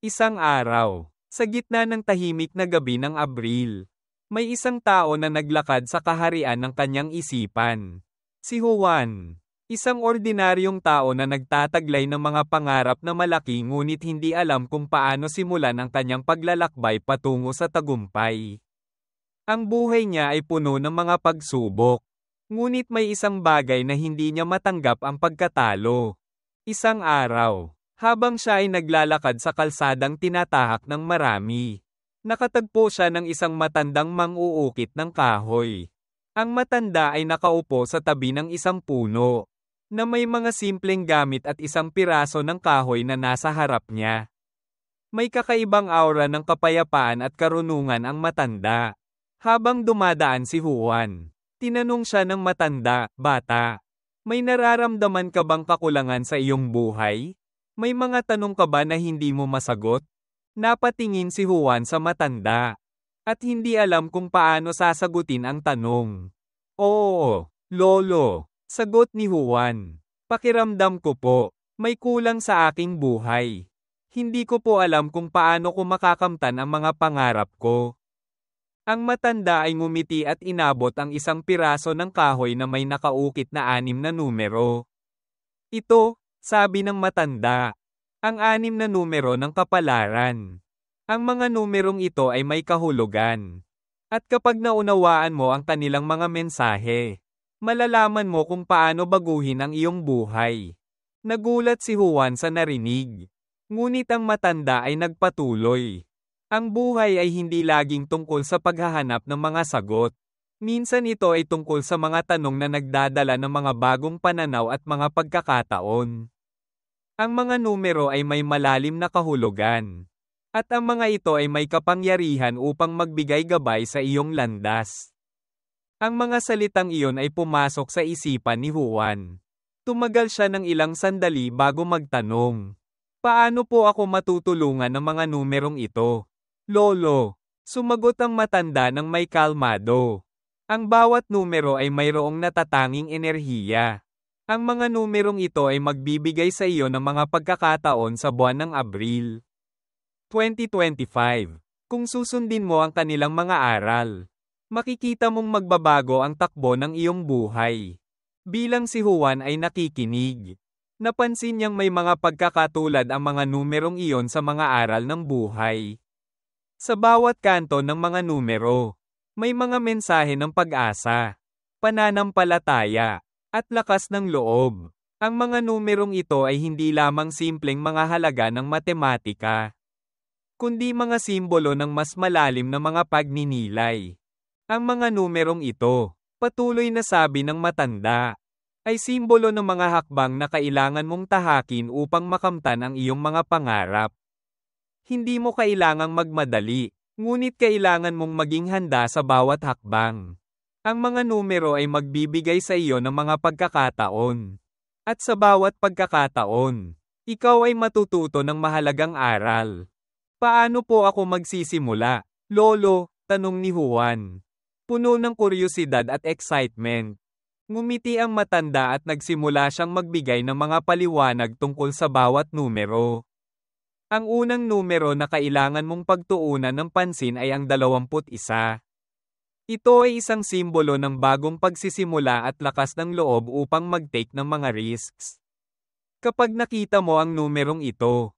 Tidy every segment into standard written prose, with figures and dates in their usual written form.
Isang araw, sa gitna ng tahimik na gabi ng Abril, may isang tao na naglakad sa kaharian ng kanyang isipan. Si Juan, isang ordinaryong tao na nagtataglay ng mga pangarap na malaki ngunit hindi alam kung paano simulan ang kanyang paglalakbay patungo sa tagumpay. Ang buhay niya ay puno ng mga pagsubok. Ngunit may isang bagay na hindi niya matanggap ang pagkatalo. Isang araw, habang siya ay naglalakad sa kalsadang tinatahak ng marami, nakatagpo siya ng isang matandang mang-uukit ng kahoy. Ang matanda ay nakaupo sa tabi ng isang puno, na may mga simpleng gamit at isang piraso ng kahoy na nasa harap niya. May kakaibang aura ng kapayapaan at karunungan ang matanda. Habang dumadaan si Juan, tinanong siya ng matanda, "Bata, may nararamdaman ka bang kakulangan sa iyong buhay? May mga tanong ka ba na hindi mo masagot?" Napatingin si Juan sa matanda, at hindi alam kung paano sasagutin ang tanong. "Oo, Lolo," sagot ni Juan. "Pakiramdam ko po, may kulang sa aking buhay. Hindi ko po alam kung paano ko makakamtan ang mga pangarap ko." Ang matanda ay ngumiti at inabot ang isang piraso ng kahoy na may nakaukit na 6 na numero. "Ito," sabi ng matanda, "ang 6 na numero ng kapalaran. Ang mga numerong ito ay may kahulugan. At kapag naunawaan mo ang kanilang mga mensahe, malalaman mo kung paano baguhin ang iyong buhay." Nagulat si Juan sa narinig. Ngunit ang matanda ay nagpatuloy. Ang buhay ay hindi laging tungkol sa paghahanap ng mga sagot. Minsan ito ay tungkol sa mga tanong na nagdadala ng mga bagong pananaw at mga pagkakataon. Ang mga numero ay may malalim na kahulugan. At ang mga ito ay may kapangyarihan upang magbigay gabay sa iyong landas. Ang mga salitang iyon ay pumasok sa isipan ni Juan. Tumagal siya ng ilang sandali bago magtanong, "Paano po ako matutulungan ng mga numerong ito?" "Lolo," sumagot ang matanda ng may kalmado, "ang bawat numero ay mayroong natatanging enerhiya. Ang mga numerong ito ay magbibigay sa iyo ng mga pagkakataon sa buwan ng Abril 2025. Kung susundin mo ang kanilang mga aral, makikita mong magbabago ang takbo ng iyong buhay." Bilang si Juan ay nakikinig, napansin niyang may mga pagkakatulad ang mga numerong iyon sa mga aral ng buhay. Sa bawat kanto ng mga numero, may mga mensahe ng pag-asa, pananampalataya, at lakas ng loob. Ang mga numerong ito ay hindi lamang simpleng mga halaga ng matematika, kundi mga simbolo ng mas malalim na mga pagninilay. Ang mga numerong ito, patuloy na sabi ng matanda, ay simbolo ng mga hakbang na kailangan mong tahakin upang makamtan ang iyong mga pangarap. Hindi mo kailangang magmadali, ngunit kailangan mong maging handa sa bawat hakbang. Ang mga numero ay magbibigay sa iyo ng mga pagkakataon. At sa bawat pagkakataon, ikaw ay matututo ng mahalagang aral. "Paano po ako magsisimula, Lolo?" tanong ni Juan. Puno ng kuryosidad at excitement. Ngumiti ang matanda at nagsimula siyang magbigay ng mga paliwanag tungkol sa bawat numero. Ang unang numero na kailangan mong pagtuunan ng pansin ay ang 21. Ito ay isang simbolo ng bagong pagsisimula at lakas ng loob upang mag-take ng mga risks. Kapag nakita mo ang numerong ito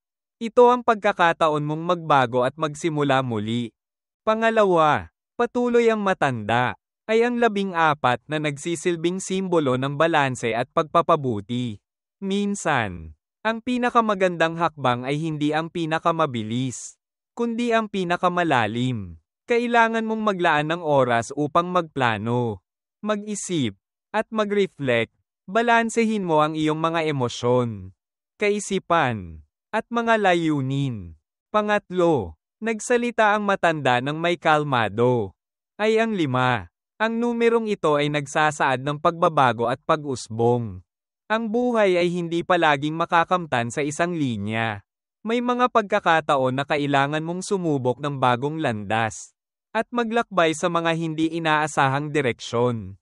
ang pagkakataon mong magbago at magsimula muli. Pangalawa, patuloy ang matanda, ay ang 14 na nagsisilbing simbolo ng balanse at pagpapabuti. Minsan, ang pinakamagandang hakbang ay hindi ang pinakamabilis, kundi ang pinakamalalim. Kailangan mong maglaan ng oras upang magplano, mag-isip, at mag-reflect. Balansehin mo ang iyong mga emosyon, kaisipan, at mga layunin. Pangatlo, nagsalita ang matanda ng may kalmado, ay ang 5. Ang numerong ito ay nagsasaad ng pagbabago at pag-usbong. Ang buhay ay hindi palaging makakamtan sa isang linya. May mga pagkakataon na kailangan mong sumubok ng bagong landas at maglakbay sa mga hindi inaasahang direksyon.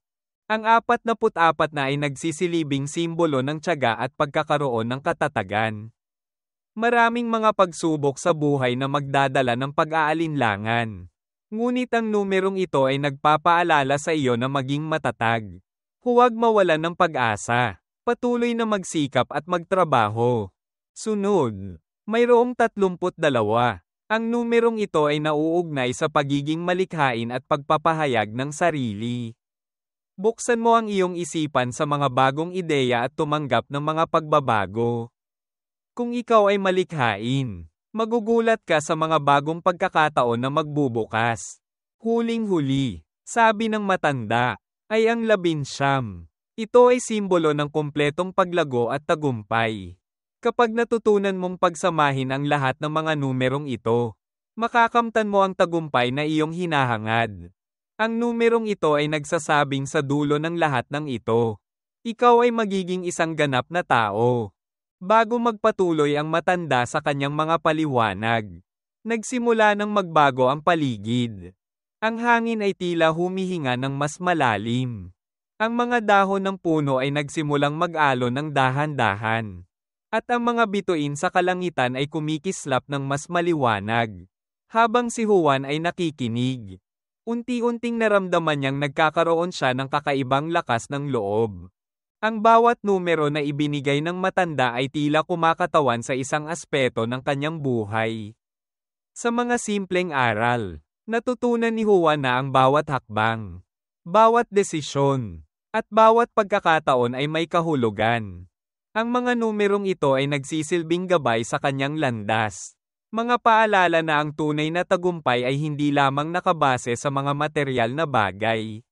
Ang 44 na ay nagsisilibing simbolo ng tiyaga at pagkakaroon ng katatagan. Maraming mga pagsubok sa buhay na magdadala ng pag-aalinlangan. Ngunit ang numerong ito ay nagpapaalala sa iyo na maging matatag. Huwag mawalan ng pag-asa. Patuloy na magsikap at magtrabaho. Sunod, mayroong 32. Ang numerong ito ay nauugnay sa pagiging malikhain at pagpapahayag ng sarili. Buksan mo ang iyong isipan sa mga bagong ideya at tumanggap ng mga pagbabago. Kung ikaw ay malikhain, magugulat ka sa mga bagong pagkakataon na magbubukas. Huling-huli, sabi ng matanda, ay ang 19. Ito ay simbolo ng kumpletong paglago at tagumpay. Kapag natutunan mong pagsamahin ang lahat ng mga numerong ito, makakamtan mo ang tagumpay na iyong hinahangad. Ang numerong ito ay nagsasabing sa dulo ng lahat ng ito, ikaw ay magiging isang ganap na tao. Bago magpatuloy ang matanda sa kanyang mga paliwanag, nagsimula ng magbago ang paligid. Ang hangin ay tila humihinga ng mas malalim. Ang mga dahon ng puno ay nagsimulang mag-alon ng dahan-dahan. At ang mga bituin sa kalangitan ay kumikislap ng mas maliwanag. Habang si Juan ay nakikinig, unti-unting naramdaman niyang nagkakaroon siya ng kakaibang lakas ng loob. Ang bawat numero na ibinigay ng matanda ay tila kumakatawan sa isang aspeto ng kanyang buhay. Sa mga simpleng aral, natutunan ni Juan na ang bawat hakbang, bawat desisyon, at bawat pagkakataon ay may kahulugan. Ang mga numerong ito ay nagsisilbing gabay sa kanyang landas. Mga paalala na ang tunay na tagumpay ay hindi lamang nakabase sa mga material na bagay,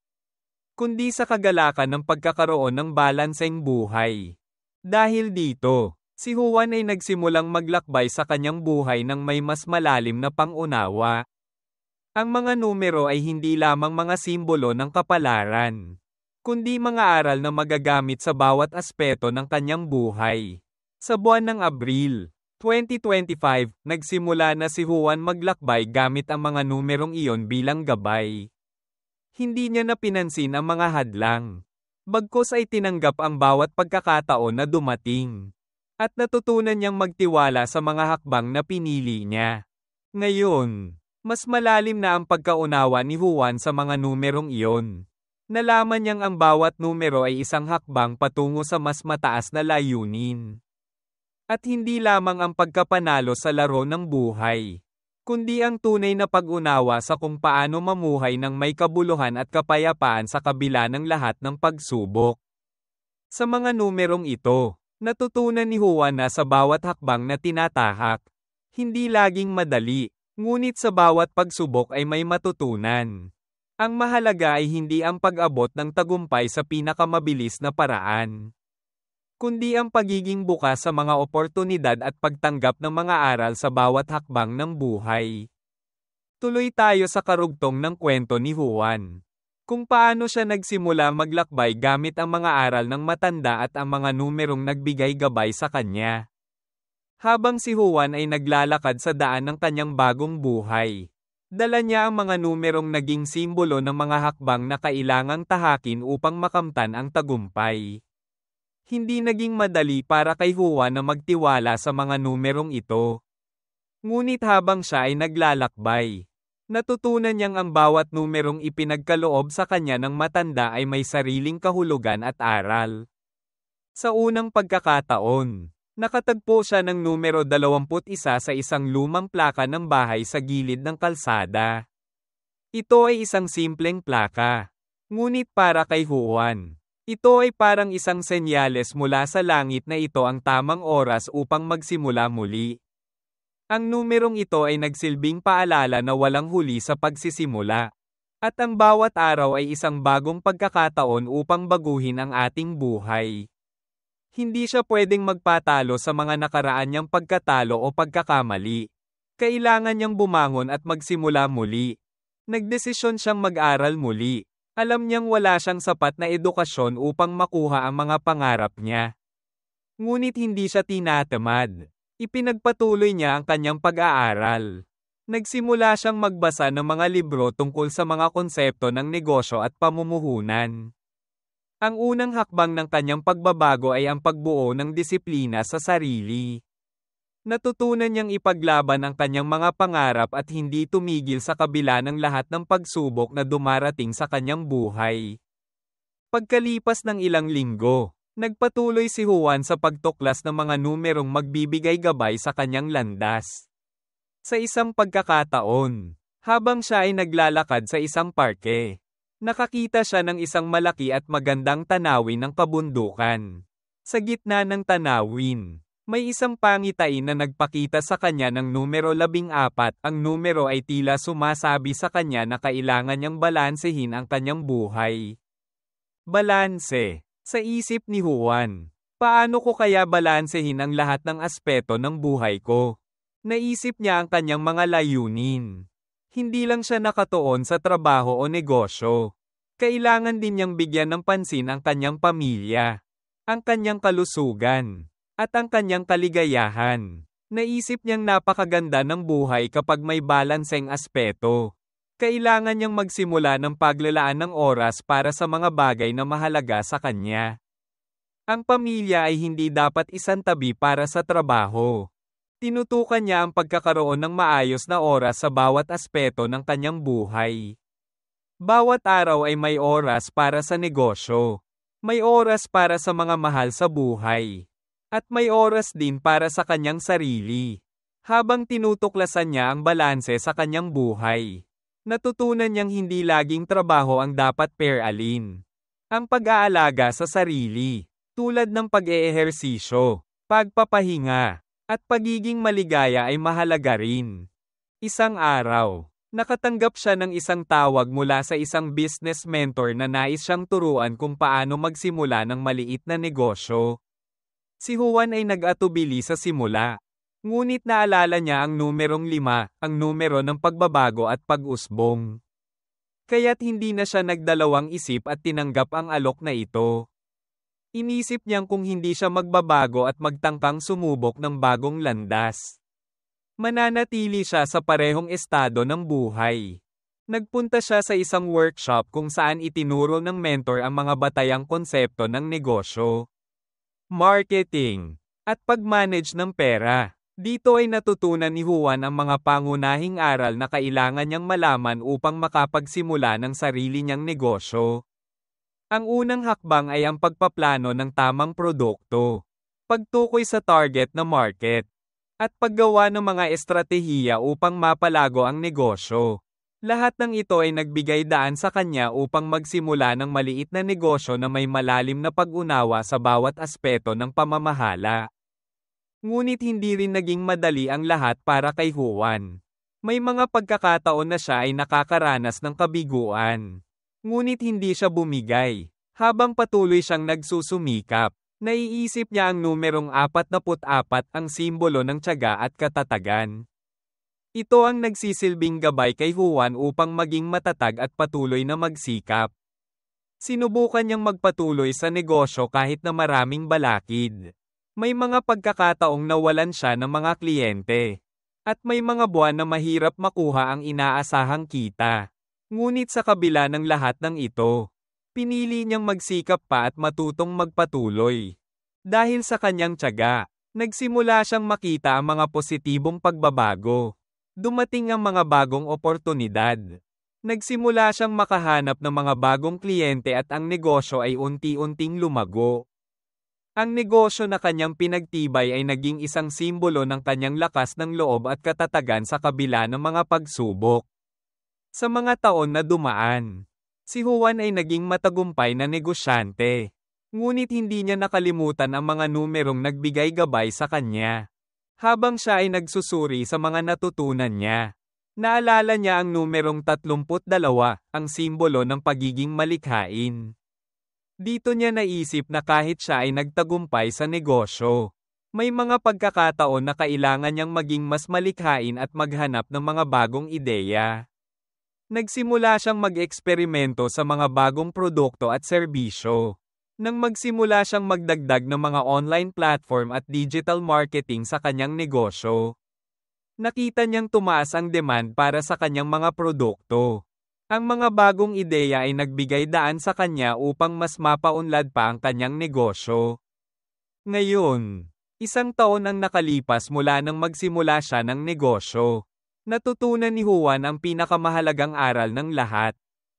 kundi sa kagalakan ng pagkakaroon ng balanseng buhay. Dahil dito, si Juan ay nagsimulang maglakbay sa kanyang buhay ng may mas malalim na pangunawa. Ang mga numero ay hindi lamang mga simbolo ng kapalaran, kundi mga aral na magagamit sa bawat aspeto ng kanyang buhay. Sa buwan ng Abril, 2025, nagsimula na si Juan maglakbay gamit ang mga numerong iyon bilang gabay. Hindi niya napinansin ang mga hadlang. Bagkus ay tinanggap ang bawat pagkakataon na dumating. At natutunan niyang magtiwala sa mga hakbang na pinili niya. Ngayon, mas malalim na ang pagkaunawa ni Juan sa mga numerong iyon. Nalaman niyang ang bawat numero ay isang hakbang patungo sa mas mataas na layunin. At hindi lamang ang pagkapanalo sa laro ng buhay, kundi ang tunay na pag-unawa sa kung paano mamuhay ng may kabuluhan at kapayapaan sa kabila ng lahat ng pagsubok. Sa mga numerong ito, natutunan ni Juan na sa bawat hakbang na tinatahak, hindi laging madali, ngunit sa bawat pagsubok ay may matutunan. Ang mahalaga ay hindi ang pag-abot ng tagumpay sa pinakamabilis na paraan, kundi ang pagiging bukas sa mga oportunidad at pagtanggap ng mga aral sa bawat hakbang ng buhay. Tuloy tayo sa karugtong ng kwento ni Juan. Kung paano siya nagsimula maglakbay gamit ang mga aral ng matanda at ang mga numerong nagbigay gabay sa kanya. Habang si Juan ay naglalakad sa daan ng kanyang bagong buhay, dala niya ang mga numerong naging simbolo ng mga hakbang na kailangang tahakin upang makamtan ang tagumpay. Hindi naging madali para kay Juan na magtiwala sa mga numerong ito. Ngunit habang siya ay naglalakbay, natutunan niyang ang bawat numerong ipinagkaloob sa kanya ng matanda ay may sariling kahulugan at aral. Sa unang pagkakataon, nakatagpo siya ng numero 21 sa isang lumang plaka ng bahay sa gilid ng kalsada. Ito ay isang simpleng plaka, ngunit para kay Juan, ito ay parang isang senyales mula sa langit na ito ang tamang oras upang magsimula muli. Ang numerong ito ay nagsilbing paalala na walang huli sa pagsisimula. At ang bawat araw ay isang bagong pagkakataon upang baguhin ang ating buhay. Hindi siya pwedeng magpatalo sa mga nakaraan niyang pagkatalo o pagkakamali. Kailangan niyang bumangon at magsimula muli. Nagdesisyon siyang mag-aral muli. Alam niyang wala siyang sapat na edukasyon upang makuha ang mga pangarap niya. Ngunit hindi siya tinatamad. Ipinagpatuloy niya ang kanyang pag-aaral. Nagsimula siyang magbasa ng mga libro tungkol sa mga konsepto ng negosyo at pamumuhunan. Ang unang hakbang ng kanyang pagbabago ay ang pagbuo ng disiplina sa sarili. Natutunan niyang ipaglaban ang kanyang mga pangarap at hindi tumigil sa kabila ng lahat ng pagsubok na dumarating sa kanyang buhay. Pagkalipas ng ilang linggo, nagpatuloy si Juan sa pagtuklas ng mga numerong magbibigay gabay sa kanyang landas. Sa isang pagkakataon, habang siya ay naglalakad sa isang parke, nakakita siya ng isang malaki at magandang tanawin ng kabundukan. Sa gitna ng tanawin, may isang pangitain na nagpakita sa kanya ng numero 14. Ang numero ay tila sumasabi sa kanya na kailangan niyang balansehin ang kanyang buhay. Balanse. Sa isip ni Juan, paano ko kaya balansehin ang lahat ng aspeto ng buhay ko? Naisip niya ang kanyang mga layunin. Hindi lang siya nakatuon sa trabaho o negosyo. Kailangan din niyang bigyan ng pansin ang kanyang pamilya, ang kanyang kalusugan, at ang kanyang kaligayahan. Naisip niyang napakaganda ng buhay kapag may balanseng aspeto. Kailangan niyang magsimula ng paglalaan ng oras para sa mga bagay na mahalaga sa kanya. Ang pamilya ay hindi dapat isantabi para sa trabaho. Tinutukan niya ang pagkakaroon ng maayos na oras sa bawat aspeto ng kanyang buhay. Bawat araw ay may oras para sa negosyo. May oras para sa mga mahal sa buhay. At may oras din para sa kanyang sarili. Habang tinutuklasan niya ang balanse sa kanyang buhay, natutunan niyang hindi laging trabaho ang dapat pairalin. Ang pag-aalaga sa sarili, tulad ng pag-eehersisyo, pagpapahinga, at pagiging maligaya ay mahalaga rin. Isang araw, nakatanggap siya ng isang tawag mula sa isang business mentor na nais siyang turuan kung paano magsimula ng maliit na negosyo. Si Juan ay nag-atubili sa simula. Ngunit naalala niya ang numerong 5, ang numero ng pagbabago at pag-usbong. Kaya't hindi na siya nagdalawang isip at tinanggap ang alok na ito. Inisip niyang kung hindi siya magbabago at magtangkang sumubok ng bagong landas, mananatili siya sa parehong estado ng buhay. Nagpunta siya sa isang workshop kung saan itinuro ng mentor ang mga batayang konsepto ng negosyo, marketing, at pag-manage ng pera. Dito ay natutunan ni Juan ang mga pangunahing aral na kailangan niyang malaman upang makapagsimula ng sarili niyang negosyo. Ang unang hakbang ay ang pagpaplano ng tamang produkto, pagtukoy sa target na market, at paggawa ng mga estratehiya upang mapalago ang negosyo. Lahat ng ito ay nagbigay daan sa kanya upang magsimula ng maliit na negosyo na may malalim na pag-unawa sa bawat aspeto ng pamamahala. Ngunit hindi rin naging madali ang lahat para kay Juan. May mga pagkakataon na siya ay nakakaranas ng kabiguan. Ngunit hindi siya bumigay. Habang patuloy siyang nagsusumikap, naiisip niya ang numerong 44, ang simbolo ng tiyaga at katatagan. Ito ang nagsisilbing gabay kay Juan upang maging matatag at patuloy na magsikap. Sinubukan niyang magpatuloy sa negosyo kahit na maraming balakid. May mga pagkakataong nawalan siya ng mga kliyente. At may mga buwan na mahirap makuha ang inaasahang kita. Ngunit sa kabila ng lahat ng ito, pinili niyang magsikap pa at matutong magpatuloy. Dahil sa kanyang tiyaga, nagsimula siyang makita ang mga positibong pagbabago. Dumating ang mga bagong oportunidad. Nagsimula siyang makahanap ng mga bagong kliyente at ang negosyo ay unti-unting lumago. Ang negosyo na kanyang pinagtibay ay naging isang simbolo ng kanyang lakas ng loob at katatagan sa kabila ng mga pagsubok. Sa mga taon na dumaan, si Juan ay naging matagumpay na negosyante. Ngunit hindi niya nakalimutan ang mga numerong nagbigay gabay sa kanya. Habang siya ay nagsusuri sa mga natutunan niya, naalala niya ang numerong 32, ang simbolo ng pagiging malikhain. Dito niya naisip na kahit siya ay nagtagumpay sa negosyo, may mga pagkakataon na kailangan niyang maging mas malikhain at maghanap ng mga bagong ideya. Nagsimula siyang mag-eksperimento sa mga bagong produkto at serbisyo. Nang magsimula siyang magdagdag ng mga online platform at digital marketing sa kanyang negosyo, nakita niyang tumaas ang demand para sa kanyang mga produkto. Ang mga bagong ideya ay nagbigay daan sa kanya upang mas mapaunlad pa ang kanyang negosyo. Ngayon, Isang taon ang nakalipas mula nang magsimula siya ng negosyo. Natutunan ni Juan ang pinakamahalagang aral ng lahat.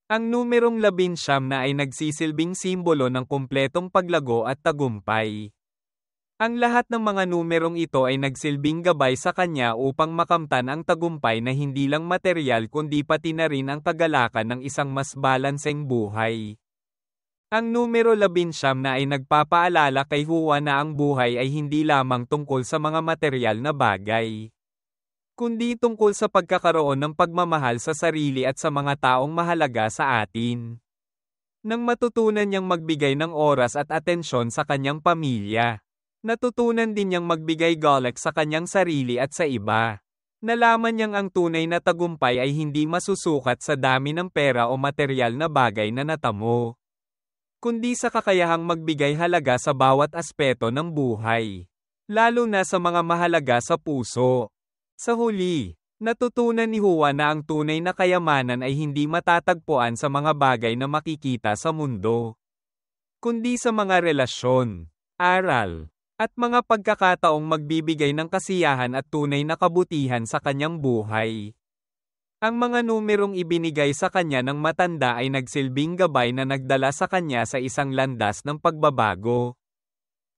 Ang numerong 19 na ay nagsisilbing simbolo ng kumpletong paglago at tagumpay. Ang lahat ng mga numerong ito ay nagsilbing gabay sa kanya upang makamtan ang tagumpay na hindi lang materyal kundi pati na rin ang kagalakan ng isang mas balanseng buhay. Ang numero 19 na ay nagpapaalala kay Juan na ang buhay ay hindi lamang tungkol sa mga materyal na bagay, kundi tungkol sa pagkakaroon ng pagmamahal sa sarili at sa mga taong mahalaga sa atin. Nang matutunan niyang magbigay ng oras at atensyon sa kanyang pamilya, natutunan din niyang magbigay galak sa kanyang sarili at sa iba. Nalaman niyang ang tunay na tagumpay ay hindi masusukat sa dami ng pera o materyal na bagay na natamo, kundi sa kakayahang magbigay halaga sa bawat aspeto ng buhay, lalo na sa mga mahalaga sa puso. Sa huli, natutunan ni Juan na ang tunay na kayamanan ay hindi matatagpuan sa mga bagay na makikita sa mundo, kundi sa mga relasyon, aral, at mga pagkakataong magbibigay ng kasiyahan at tunay na kabutihan sa kanyang buhay. Ang mga numerong ibinigay sa kanya ng matanda ay nagsilbing gabay na nagdala sa kanya sa isang landas ng pagbabago,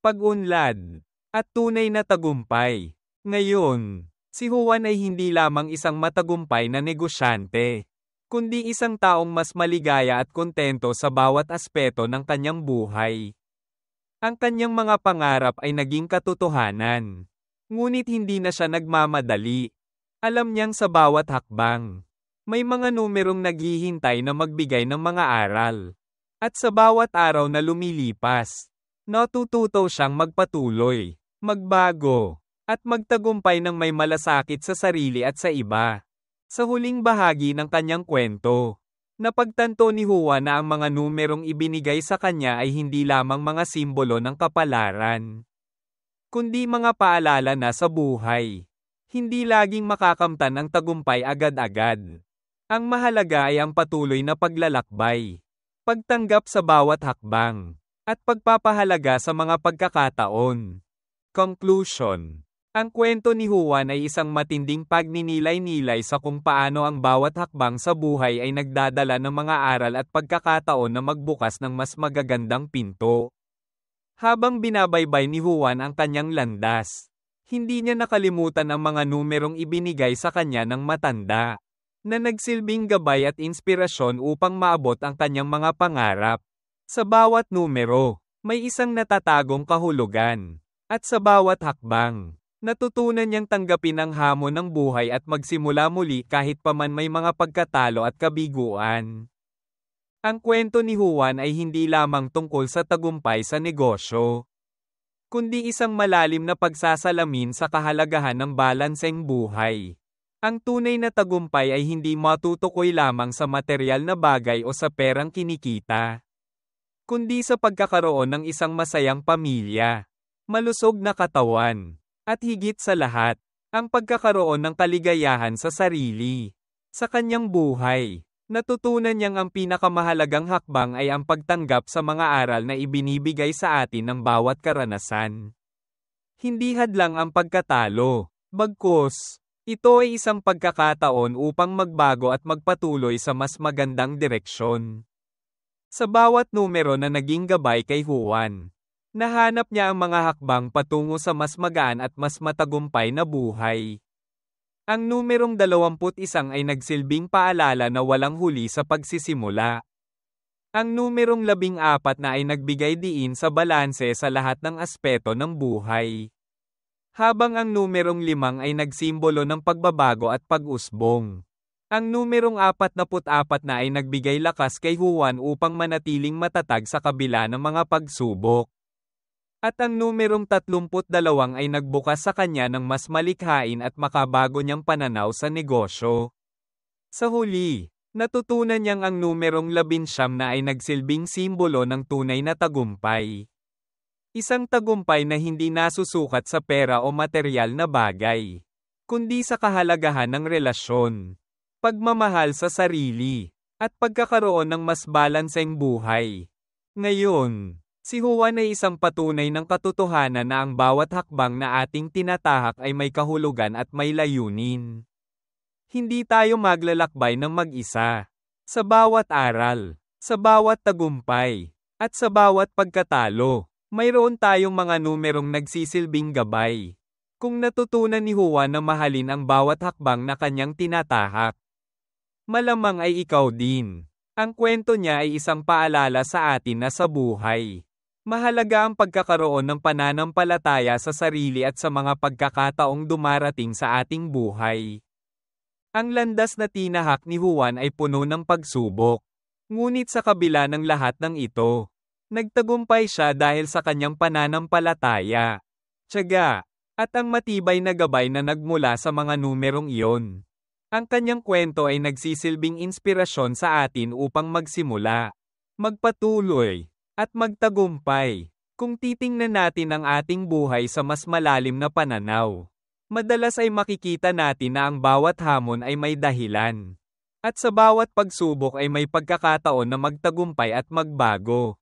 pag-unlad, at tunay na tagumpay. Ngayon, si Juan ay hindi lamang isang matagumpay na negosyante, kundi isang taong mas maligaya at kontento sa bawat aspeto ng kanyang buhay. Ang kanyang mga pangarap ay naging katotohanan. Ngunit hindi na siya nagmamadali. Alam niyang sa bawat hakbang, may mga numerong naghihintay na magbigay ng mga aral. At sa bawat araw na lumilipas, natututo siyang magpatuloy, magbago, at magtagumpay ng may malasakit sa sarili at sa iba. Sa huling bahagi ng kanyang kwento, napagtanto ni Juan na ang mga numerong ibinigay sa kanya ay hindi lamang mga simbolo ng kapalaran, kundi mga paalala na sa buhay, hindi laging makakamtan ang tagumpay agad-agad. Ang mahalaga ay ang patuloy na paglalakbay, pagtanggap sa bawat hakbang, at pagpapahalaga sa mga pagkakataon. Conclusion. Ang kwento ni Juan ay isang matinding pagninilay-nilay sa kung paano ang bawat hakbang sa buhay ay nagdadala ng mga aral at pagkakataon na magbukas ng mas magagandang pinto. Habang binabaybay ni Juan ang kanyang landas, hindi niya nakalimutan ang mga numerong ibinigay sa kanya ng matanda, na nagsilbing gabay at inspirasyon upang maabot ang kanyang mga pangarap. Sa bawat numero, may isang natatagong kahulugan, at sa bawat hakbang, natutunan niyang tanggapin ang hamon ng buhay at magsimula muli kahit paman may mga pagkatalo at kabiguan. Ang kwento ni Juan ay hindi lamang tungkol sa tagumpay sa negosyo, kundi isang malalim na pagsasalamin sa kahalagahan ng balanseng buhay. Ang tunay na tagumpay ay hindi matutukoy lamang sa materyal na bagay o sa perang kinikita, kundi sa pagkakaroon ng isang masayang pamilya, malusog na katawan, at higit sa lahat, ang pagkakaroon ng kaligayahan sa sarili. Sa kanyang buhay, natutunan niyang ang pinakamahalagang hakbang ay ang pagtanggap sa mga aral na ibinibigay sa atin ng bawat karanasan. Hindi hadlang ang pagkatalo, bagkus, ito ay isang pagkakataon upang magbago at magpatuloy sa mas magandang direksyon. Sa bawat numero na naging gabay kay Juan, nahanap niya ang mga hakbang patungo sa mas magaan at mas matagumpay na buhay. Ang numerong 21 ay nagsilbing paalala na walang huli sa pagsisimula. Ang numerong 14 na ay nagbigay diin sa balanse sa lahat ng aspeto ng buhay. Habang ang numerong 5 ay nagsimbolo ng pagbabago at pag-usbong. Ang numerong 44 na ay nagbigay lakas kay Juan upang manatiling matatag sa kabila ng mga pagsubok. At ang numerong 32 ay nagbukas sa kanya ng mas malikhain at makabago niyang pananaw sa negosyo. Sa huli, natutunan niyang ang numerong 19 na ay nagsilbing simbolo ng tunay na tagumpay. Isang tagumpay na hindi nasusukat sa pera o materyal na bagay, kundi sa kahalagahan ng relasyon, pagmamahal sa sarili, at pagkakaroon ng mas balanseng buhay. Ngayon, Si Juan ay isang patunay ng katotohanan na ang bawat hakbang na ating tinatahak ay may kahulugan at may layunin. Hindi tayo maglalakbay ng mag-isa. Sa bawat aral, sa bawat tagumpay, at sa bawat pagkatalo, mayroon tayong mga numerong nagsisilbing gabay. Kung natutunan ni Juan na mahalin ang bawat hakbang na kanyang tinatahak, malamang ay ikaw din. Ang kwento niya ay isang paalala sa atin na sa buhay, mahalaga ang pagkakaroon ng pananampalataya sa sarili at sa mga pagkakataong dumarating sa ating buhay. Ang landas na tinahak ni Juan ay puno ng pagsubok. Ngunit sa kabila ng lahat ng ito, nagtagumpay siya dahil sa kanyang pananampalataya, tiyaga, at ang matibay na gabay na nagmula sa mga numerong iyon. Ang kanyang kwento ay nagsisilbing inspirasyon sa atin upang magsimula, magpatuloy, at magtagumpay. Kung titingnan natin ang ating buhay sa mas malalim na pananaw, madalas ay makikita natin na ang bawat hamon ay may dahilan. At sa bawat pagsubok ay may pagkakataon na magtagumpay at magbago.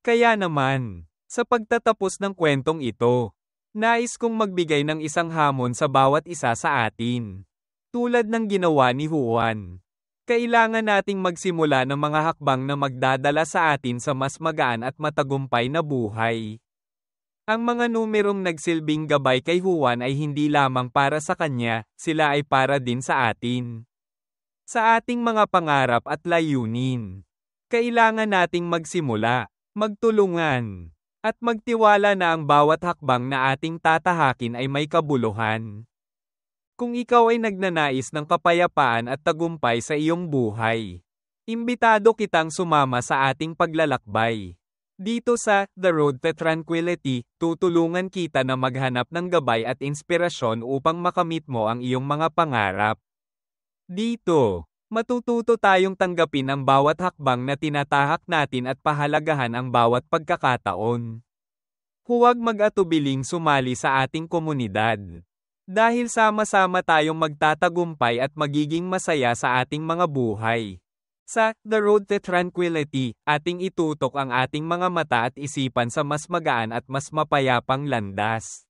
Kaya naman, sa pagtatapos ng kwentong ito, nais kong magbigay ng isang hamon sa bawat isa sa atin. Tulad ng ginawa ni Juan, kailangan nating magsimula ng mga hakbang na magdadala sa atin sa mas magaan at matagumpay na buhay. Ang mga numerong nagsilbing gabay kay Juan ay hindi lamang para sa kanya, sila ay para din sa atin. Sa ating mga pangarap at layunin, kailangan nating magsimula, magtulungan, at magtiwala na ang bawat hakbang na ating tatahakin ay may kabuluhan. Kung ikaw ay nagnanais ng kapayapaan at tagumpay sa iyong buhay, imbitado kitang sumama sa ating paglalakbay. Dito sa The Road to Tranquility, tutulungan kita na maghanap ng gabay at inspirasyon upang makamit mo ang iyong mga pangarap. Dito, matututo tayong tanggapin ang bawat hakbang na tinatahak natin at pahalagahan ang bawat pagkakataon. Huwag mag-atubiling sumali sa ating komunidad. Dahil sama-sama tayong magtatagumpay at magiging masaya sa ating mga buhay. Sa The Road to Tranquility, ating itutok ang ating mga mata at isipan sa mas magaan at mas mapayapang landas.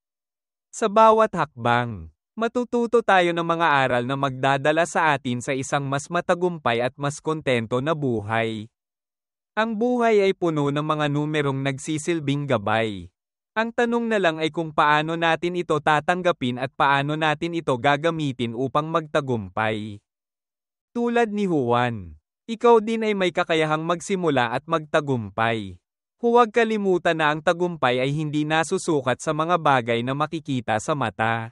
Sa bawat hakbang, matututo tayo ng mga aral na magdadala sa atin sa isang mas matagumpay at mas kontento na buhay. Ang buhay ay puno ng mga numerong nagsisilbing gabay. Ang tanong na lang ay kung paano natin ito tatanggapin at paano natin ito gagamitin upang magtagumpay. Tulad ni Juan, ikaw din ay may kakayahang magsimula at magtagumpay. Huwag kalimutan na ang tagumpay ay hindi nasusukat sa mga bagay na makikita sa mata,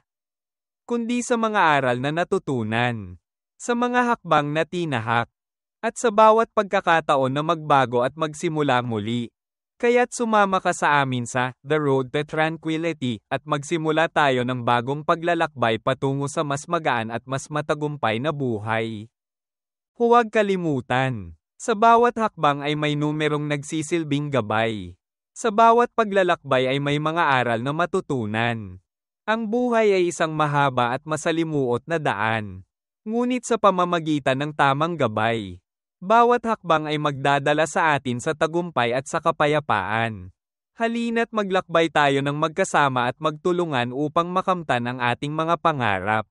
kundi sa mga aral na natutunan, sa mga hakbang na tinahak, at sa bawat pagkakataon na magbago at magsimula muli. Kaya't sumama ka sa amin sa The Road to Tranquility at magsimula tayo ng bagong paglalakbay patungo sa mas magaan at mas matagumpay na buhay. Huwag kalimutan, sa bawat hakbang ay may numerong nagsisilbing gabay. Sa bawat paglalakbay ay may mga aral na matutunan. Ang buhay ay isang mahaba at masalimuot na daan. Ngunit sa pamamagitan ng tamang gabay, bawat hakbang ay magdadala sa atin sa tagumpay at sa kapayapaan. Halina't maglakbay tayo ng magkasama at magtulungan upang makamtan ang ating mga pangarap.